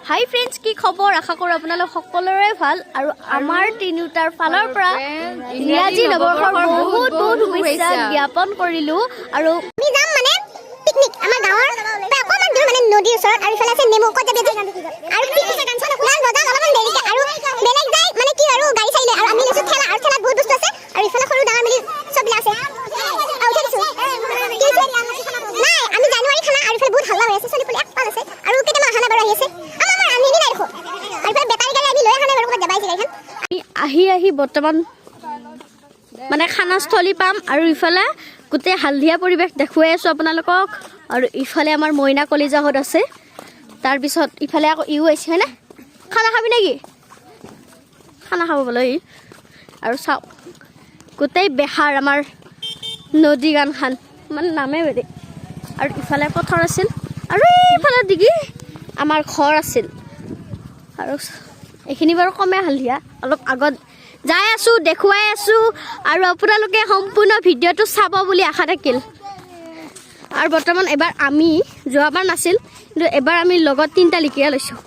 হাই friends, কি খবৰ? আশা কৰোঁ আপোনালোক সকলোৰে ভাল আৰু আমাৰ তিনিওটাৰ ফালৰ পৰা ইংৰাজী নৱবৰ্ষৰ বহুত বহুত শুভেচ্ছা জ্ঞাপন কৰিলোঁ। আৰু আমি যাম মানে পিকনিক আমাৰ গাঁৱৰ অকণমান দূৰ মানে নদীৰ ওচৰত আৰু ইফালে আছে নেমু ক'ত যাবি আৰু পিকনিক প্লান বজাৰ অলপমান দেৰিকে আৰু বেলেগ যায় মানে কি আৰু গাড়ী চাইলে আৰু আমি লৈছোঁ ঠেলা আৰু ঠেলাত বহুত বস্তু আছে আৰু ইফালে সৰু ডাঙৰ মিলি চববিলাক আছে নাই আমি জানুৱাৰী খানা আৰু ইফালে বহুত হাল্লা হৈ আছে চলি পুলি এক পাল আছে আৰু কেইটামান খানা বাৰু আহি আছে আমাৰ ৰান্ধনি নাই দেখোঁ আৰু ইফালে বেটাৰী গাড়ী আমি লৈ খানা বাৰু ক'ৰবাত যাবাই আছে গাড়ীখন আহি বৰ্তমান মানে খানাস্থলী পাম আৰু ইফালে গোটেই হালধীয়া পৰিৱেশ দেখুৱাই আছোঁ আপোনালোকক। আৰু ইফালে আমাৰ মইনা কলিজাহঁত আছে, তাৰপিছত ইফালে আকৌ ইও আহিছে হয়নে? খানা খাবি নেকি? খানা খাব বোলে ই। আৰু চাওক গোটেই বেহাৰ আমাৰ নদী গানখান মানে নামে বেলেগ। আৰু ইফালে পথাৰ আছিল আৰু ইফালে দিগি আমাৰ ঘৰ আছিল। আৰু এইখিনি বাৰু কমে হালধীয়া, অলপ আগত যাই আছোঁ দেখুৱাই আছোঁ আৰু আপোনালোকে সম্পূৰ্ণ ভিডিঅ'টো চাব বুলি আশা থাকিল। আৰু বৰ্তমান এবাৰ আমি যোৱাবাৰ নাছিল কিন্তু এবাৰ আমি লগত 3টা লিখিয়া লৈছোঁ।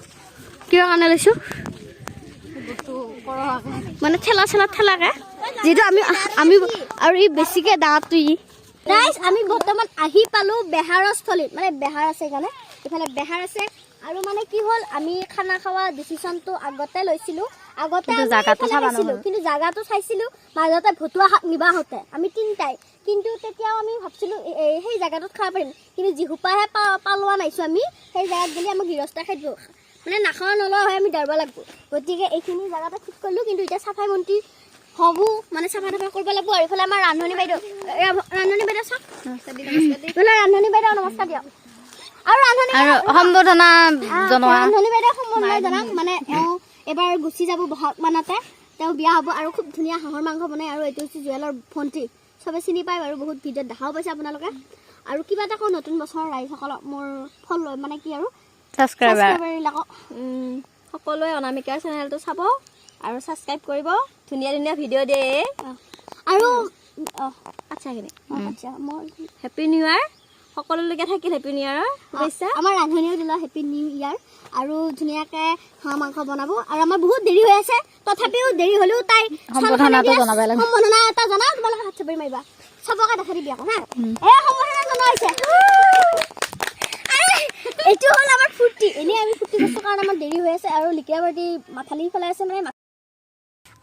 কিহৰ কাৰণে লৈছোঁ মানে ঠেলাকে যিহেতু আমি আৰু ই বেছিকৈ ডাঙৰটো ই ৰাইজ। আমি বৰ্তমান আহি পালোঁ বেহাৰৰ স্থলীত, মানে বেহাৰ আছে কাৰণে ইফালে বেহাৰ আছে। আৰু মানে কি হ'ল আমি খানা খোৱা ডিচিশ্যনটো আগতে লৈছিলোঁ, আগতে কিন্তু জাগাটো চাইছিলোঁ মাজতে ভতুৱা শাক নিবা হওঁতে আমি 3টাই, কিন্তু তেতিয়াও আমি ভাবছিলোঁ সেই জাগাটোত খাব পাৰিম, কিন্তু যিসোপাহে পালোৱা নাইছোঁ আমি সেই জাগাত গ'লে আমাক গৃহস্থ খাদ্য মানে নাখাওঁ নলোৱা হয় আমি দাৰিব লাগিব। গতিকে এইখিনি জাগাতে ঠিক কৰিলোঁ, কিন্তু এতিয়া চাফাই মন্ত্ৰী হ'ব মানে চাফা কৰিব লাগিব। আৰু ইফালে আমাৰ ৰান্ধনী বাইদেউ চাওক, ৰান্ধনী বাইদেউ নমস্কাৰ দিয়ক। আৰু সম্বোধনা জনোৱা ৰান্ধনী বাইদেউ সম্বোধনা জনাওক। মানে এবাৰ গুচি যাব বহাগ মানতে, তেওঁ বিয়া হ'ব আৰু খুব ধুনীয়া হাঁহৰ মাংস বনায়। আৰু এইটো হৈছে জুৱেলৰ ভণ্টি, চবে চিনি পায় বাৰু, বহুত ভিডিঅ'ত দেখাও পাইছে আপোনালোকে। আৰু কিবা এটা কওঁ নতুন বছৰৰ ৰাইজসকলক মোৰ ফল মানে কি আৰু ছাবস্ক্ৰাইবাৰবিলাকক সকলোৱে অনামিকাৰ চেনেলটো চাব আৰু ছাবস্ক্ৰাইব কৰিব, ধুনীয়া ধুনীয়া ভিডিঅ' দিয়ে। আৰু আচ্ছাখিনি আচ্ছা মই হেপী নিউ ইয়াৰ সকলোলৈকে থাকিল, হেপী নিউ ইয়াৰৰ শুভেচ্ছা। আমাৰ ৰান্ধনীয়েও দিলে হেপী নিউ ইয়াৰ। আৰু ধুনীয়াকৈ হাঁহ মাংস বনাব আৰু আমাৰ বহুত দেৰি হৈ আছে, তথাপিও দেৰি হ'লেও তাই সম্বোধনা এটা জনাওক। তোমালোকে হাত চাপৰি মাৰিবা, চবকে দেখা দিবি আকৌ হা। সম্বোধনা জনোৱা হৈছে, এইটো হ'ল আমাৰ ফূৰ্তি। এনেই আমি ফূৰ্তি কৰিছোঁ কাৰণ আমাৰ দেৰি হৈ আছে আৰু লিকিয়াবাৰী মাথালি ফেলাই আছে মানে।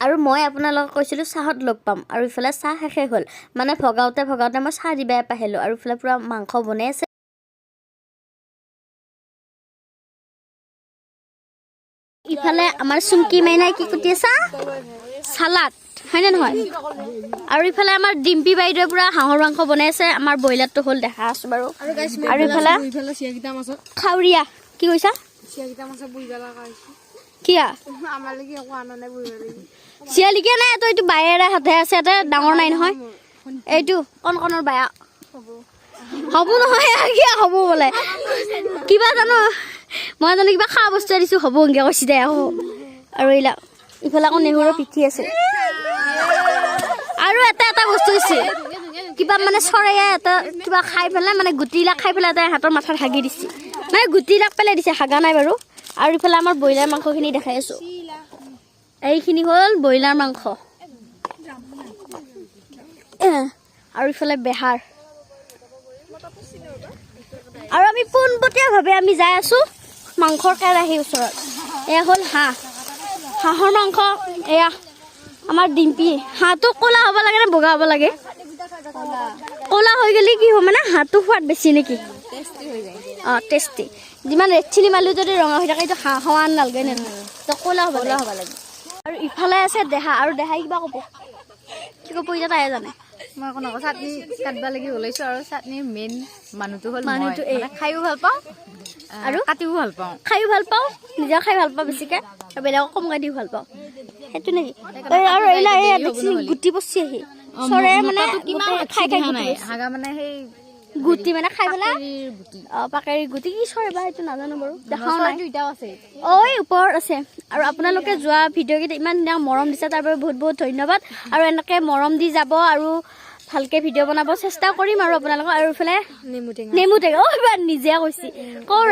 আৰু মই আপোনালোকক কৈছিলোঁ চাহত লগ পাম, আৰু ইফালে চাহ শেষে হ'ল মানে ভগাওঁতে মই চাহ দিবাই পাহিলোঁ। আৰু ইফালে পূৰা মাংস বনাই আছে। ইফালে আমাৰ চুমকি মাইনাই কি কুটি আছা? চালাড হয়নে নহয়? আৰু ইফালে আমাৰ ডিম্পী বাইদেৱে পূৰা হাঁহৰ মাংস বনাই আছে। আমাৰ ব্ৰইলাৰটো হ'ল দেখা আছোঁ বাৰু। আৰু ইফালে খাউৰীয়া কি কৈছা? কিয়া চিয়ালিকে নাই, এইটো বায়েৰে হাতে আছে, ইয়াতে ডাঙৰ নাই নহয়। এইটো কণৰ বায়া হ'ব নহয়, কিয় হ'ব বোলে কিবা জানো, মই জানো কিবা খোৱা বস্তু দিছোঁ হ'ব এনেকৈ কৈছে দে আকৌ। আৰু এইবিলাক ইফালে আকৌ নেহুৰৰ পিঠি আছে। আৰু এটা বস্তু দিছে কিবা মানে চৰাইয়ে এটা কিবা খাই পেলাই মানে গুটিবিলাক খাই পেলাই তাই হাতৰ মাথাত হাগি দিছে, মানে গুটিবিলাক পেলাই দিছে, হাগা নাই বাৰু। আৰু ইফালে আমাৰ ব্ৰইলাৰ মাংসখিনি দেখাই আছোঁ, এইখিনি হ'ল ব্ৰইলাৰ মাংস। আৰু ইফালে বেহাৰ। আৰু আমি পোনপটীয়াভাৱে আমি যাই আছোঁ মাংসৰ কেৰাহীৰ ওচৰত। এয়া হ'ল হাঁহৰ মাংস। এয়া আমাৰ ডিম্পী। হাঁহটো ক'লা হ'ব লাগে নে বগা হ'ব লাগে? ক'লা হৈ গ'লে কি হ'ব মানে হাঁহটো সোৱাদ বেছি নেকি? টেষ্টি। যিমান ৰেড চিলি মাৰিলেও যদি ৰঙা হৈ থাকে এইটো হাঁহ খোৱা নালাগে নে তো ক'লা হ'ব লাগে। আৰু ইফালে আছে দেহা, আৰু দেহাই কিবা ক'ব, কি ক'ব এতিয়া তাইহে জানে। মই আকৌ নকওঁ, চাটনি কাটিব লাগি ওলাইছোঁ। আৰু চাটনিৰ মেইন মানুহটো হ'ল খায়ো ভাল পাওঁ আৰু কাটিও ভাল পাওঁ। খায়ো ভাল পাওঁ, নিজেও খাই ভাল পাওঁ বেছিকৈ, আৰু বেলেগক কমকৈ দিও ভাল পাওঁ, সেইটো নেকি? আৰু এইবিলাক গুটি পচি আহি চৰাই মানে খাই হাগা মানে সেই গুটি মানে খাই পেলাই পাকেৰি গুটি কি চৰাই বা সেইটো নাজানো বাৰু, দেখাও নাই। ওপৰত আছে। আৰু আপোনালোকে যোৱা ভিডিঅ'কেইটা ইমান ধুনীয়া মৰম দিছে তাৰ বাবে বহুত বহুত ধন্যবাদ। আৰু এনেকৈ মৰম দি যাব আৰু ভালকে ভিডিঅ' বনাব চেষ্টা কৰিম আৰু আপোনালোকক আৰু ইফালে নেমু টেঙা এবাৰ নিজে কৈছি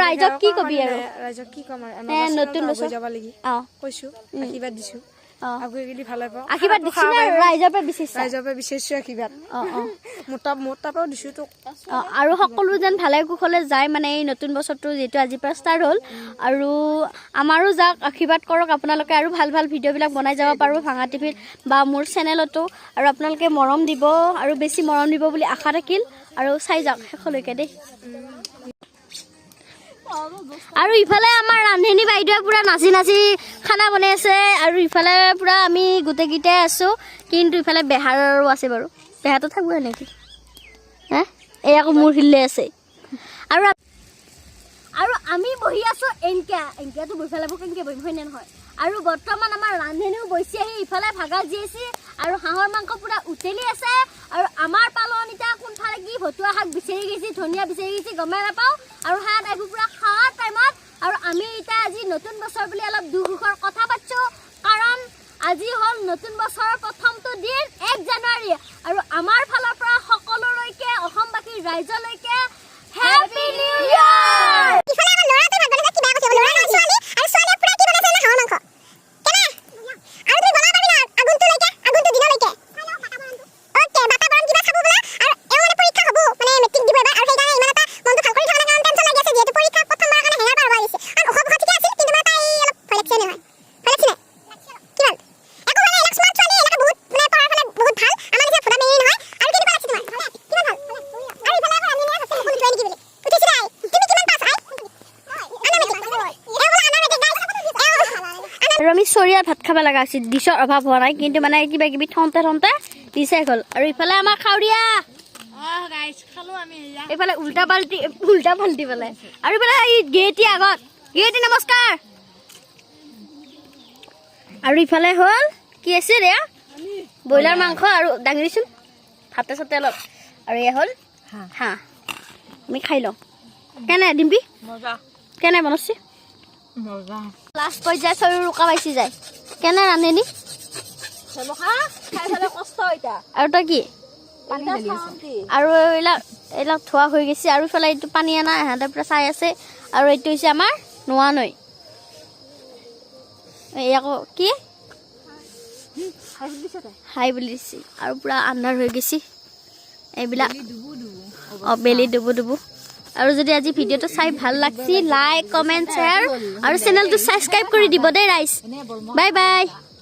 ৰাইজক কি কবি আৰু ৰাইজক কি কম আৰু নতুন বছৰ যাব লাগি কৈছো আশীৰ্বাদ দিছো আগুৱাই গেলি ভালে পাওঁ আশীৰ্বাদ দিছি না ৰাইজৰ পৰা বিচাৰিছো আশীৰ্বাদ মোৰ তাৰপৰাও দিছো তোক আৰু সকলো যেন ভালে কুশলে যায় মানে এই নতুন বছৰটো যিহেতু আজিৰ পৰা ষ্টাৰ্ট হ'ল আৰু আমাৰো যাক আশীৰ্বাদ কৰক আপোনালোকে আৰু ভাল ভাল ভিডিঅ'বিলাক বনাই যাব পাৰোঁ ভাঙা টিভিত বা মোৰ চেনেলতো আৰু আপোনালোকে মৰম দিব আৰু বেছি মৰম দিব বুলি আশা থাকিল আৰু চাই যাওক শেষলৈকে দেই আৰু ইফালে আমাৰ ৰান্ধনী বাইদেৱে পুৰা নাচি নাচি খানা বনাই আছে আৰু ইফালে পুৰা আমি গোটেইকেইটাই আছোঁ কিন্তু ইফালে বেহাৰো আছে বাৰু বেহাৰটো থাকিব নেকি হে এই আকৌ মোৰ হিলে আছে আৰু আৰু আমি বহি আছোঁ এনকাটো বহি পেলাব কেনেকৈ বহিম হয়নে নহয় আৰু বৰ্তমান আমাৰ ৰান্ধনীও বহি আহি ইফালে ভাগা জিয়াইছে আৰু হাঁহৰ মাংস পুৰা উতলি আছে আৰু আমাৰ পালন এতিয়া কোনফালে কি ভতুৱা শাক বিচাৰি গৈছে ধনিয়া বিচাৰি গৈছে গমেই নাপাওঁ আৰু হাত এইবোৰ পুৰা খোৱাৰ টাইমত আৰু আমি এতিয়া আজি নতুন বছৰ বুলি অলপ দুখৰ কথা পাতিছোঁ কাৰণ আজি হ'ল নতুন বছৰৰ প্ৰথমটো দিন 1 জানুৱাৰী আৰু আমাৰ ফালৰ পৰা সকলোলৈকে অসমবাসী ৰাইজলৈকে হেপী নিউ ইয়াৰ ইফালে আমাৰ ল'ৰাটো ভাগলে কিবা কথা ল'ৰা নাই ছোৱালী আৰু ছোৱালীয়ে পুৰা কি বনাইছে না হাঁহৰ মাংস কেনে আৰু তুমি বনাব পাৰি না আগন্তুটো দিনলৈকে ওকে বাতাবৰণ কিবা খাব বোলা আৰু এও মানে পৰীক্ষা হ'ব মানে মেট্ৰিক দিব এবাৰ আৰু সেইকাৰণে ইমান এটা মনটো ভাল কৰি থকা নাই কাৰণ টেনচন লাগি আছে যিহেতু পৰীক্ষা প্ৰথমবাৰৰ কাৰণে হেঙাৰ পাৰ হৈ গৈছে আৰু অসুখ ঠিকে আছিল কিন্তু মানে তাই অলপ ভয় লাগিছে নহয় ভয় লাগিছে কিমান একো মানে এক স্মাৰ্ট ছোৱালী এনেকা বহুত মানে পঢ়াৰ ফালে বহুত ভাল আমাৰ নিচিনা ফুটা মেৰি নহয় আৰু কেনেকুৱা লাগিছে তোমাৰ কিমান ভাল আৰু ইফালে আকৌ আমি আছে সকলো জইন কি বুলি উঠিছে নাই তুমি কিমান পাছ আই আৰু আমি চৰিয়াত ভাত খাব লগা আছিল ডিছৰ অভাৱ হোৱা নাই কিন্তু মানে কিবা কিবি থওঁতে দিছে গ'ল আৰু ইফালে আমাৰ খাউৰীয়া এইফালে উল্টা পাল্টি পেলাই আৰু ইফালে এই গেটি আগত গেটি নমস্কাৰ আৰু ইফালে হ'ল কি আছে ৰে ব্ৰইলাৰ মাংস আৰু দাঙিৰিচোন ভাতে চাতে অলপ আৰু এয়া হ'ল হাঁহ আমি খাই লওঁ কেনে ডিম্পি কেনে বনাইছে লাষ্ট পৰ্যায় চৰু ৰুকা পাইছি যায় কেনে ৰান্ধনী আৰু তই কি আৰু এইবিলাক ধোৱা হৈ গৈছে আৰু ইফালে এইটো পানী আনা ইহঁতে পুৰা চাই আছে আৰু এইটো হৈছে আমাৰ নোৱা নৈ এই আকৌ কি হাই বুলি দিছে আৰু পুৰা আন্ধাৰ হৈ গৈছে এইবিলাক বেলি ডুবু আৰু যদি আজি ভিডিঅ'টো চাই ভাল লাগছি লাইক কমেণ্ট শ্বেয়াৰ আৰু চেনেলটো ছাবস্ক্ৰাইব কৰি দিব দেই ৰাইজ বাই বাই